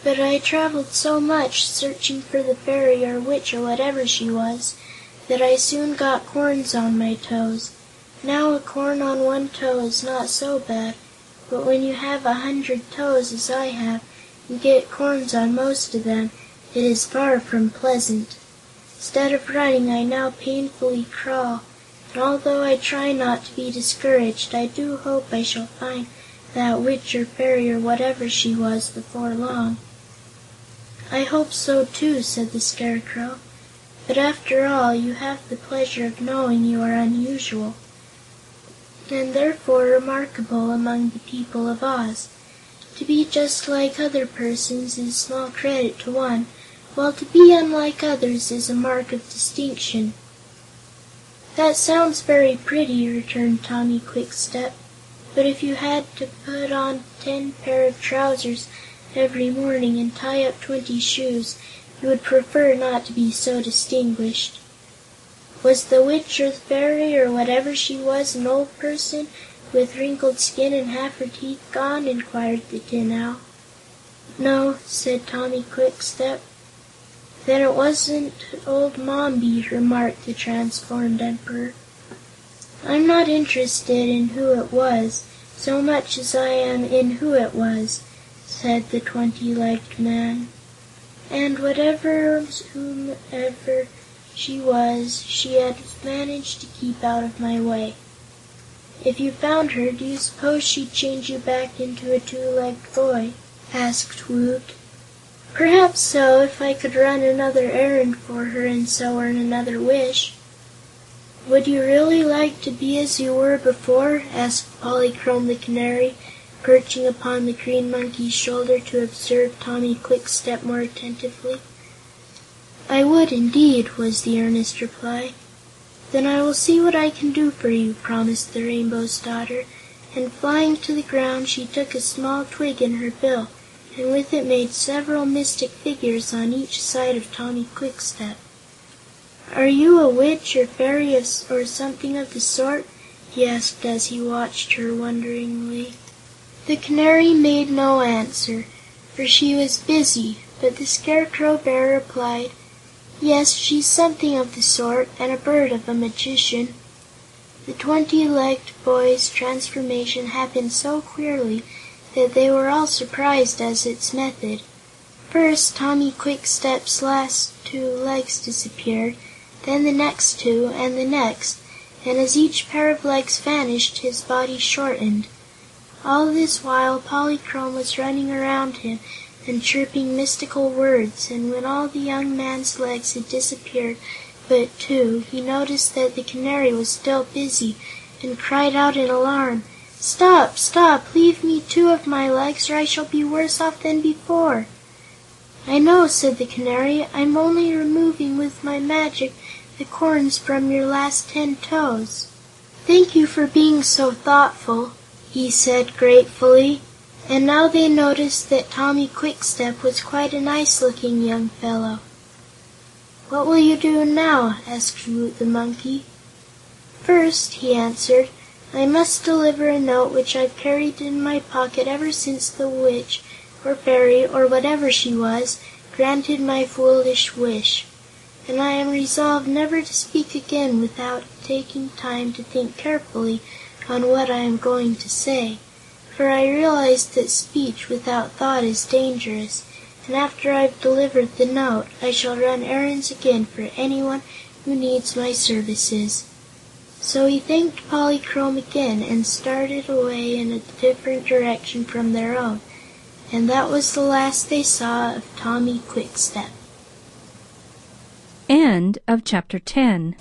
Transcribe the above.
But I traveled so much, searching for the fairy or witch or whatever she was, that I soon got corns on my toes. Now a corn on one toe is not so bad, but when you have 100 toes, as I have, and get corns on most of them, it is far from pleasant. Instead of running, I now painfully crawl, and although I try not to be discouraged, I do hope I shall find that witch or fairy or whatever she was before long." "I hope so, too," said the Scarecrow. "But after all, you have the pleasure of knowing you are unusual, and therefore remarkable among the people of Oz. To be just like other persons is small credit to one, while to be unlike others is a mark of distinction." "That sounds very pretty," returned Tommy Kwikstep, "but if you had to put on 10 pair of trousers every morning and tie up 20 shoes, you would prefer not to be so distinguished." "Was the witch or the fairy, or whatever she was, an old person, with wrinkled skin and half her teeth gone?" inquired the Tin Owl. "No," said Tommy Kwikstep. "Then it wasn't old Mombi," remarked the transformed Emperor. "I'm not interested in who it was, so much as I am in who it was," said the 20-legged man. "And whomever she was, she had managed to keep out of my way." "If you found her, do you suppose she'd change you back into a 2-legged boy?" asked Woot. "Perhaps so, if I could run another errand for her and so earn another wish." "Would you really like to be as you were before?" asked Polychrome the Canary, perching upon the Green Monkey's shoulder to observe Tommy Kwikstep more attentively. "I would, indeed," was the earnest reply. "Then I will see what I can do for you," promised the Rainbow's Daughter, and flying to the ground she took a small twig in her bill and with it made several mystic figures on each side of Tommy Kwikstep. "Are you a witch or fairy or something of the sort?" he asked as he watched her wonderingly. The Canary made no answer, for she was busy, but the Scarecrow Bear replied, "Yes, she's something of the sort, and a bird of a magician." The 20-legged boy's transformation happened so queerly that they were all surprised at its method. First, Tommy Kwikstep's last 2 legs disappeared, then the next 2, and the next, and as each pair of legs vanished, his body shortened. All this while Polychrome was running around him and chirping mystical words, and when all the young man's legs had disappeared but 2, he noticed that the Canary was still busy and cried out in alarm, "Stop! Stop! Leave me 2 of my legs, or I shall be worse off than before." "I know," said the Canary. "I'm only removing with my magic the corns from your last 10 toes." "Thank you for being so thoughtful," he said gratefully, and now they noticed that Tommy Kwikstep was quite a nice-looking young fellow. "What will you do now?" asked Woot the Monkey. "First," he answered, "I must deliver a note which I've carried in my pocket ever since the witch, or fairy, or whatever she was, granted my foolish wish. And I am resolved never to speak again without taking time to think carefully on what I am going to say, for I realize that speech without thought is dangerous, and after I've delivered the note, I shall run errands again for anyone who needs my services." So he thanked Polychrome again and started away in a different direction from their own, and that was the last they saw of Tommy Kwikstep. End of Chapter 10.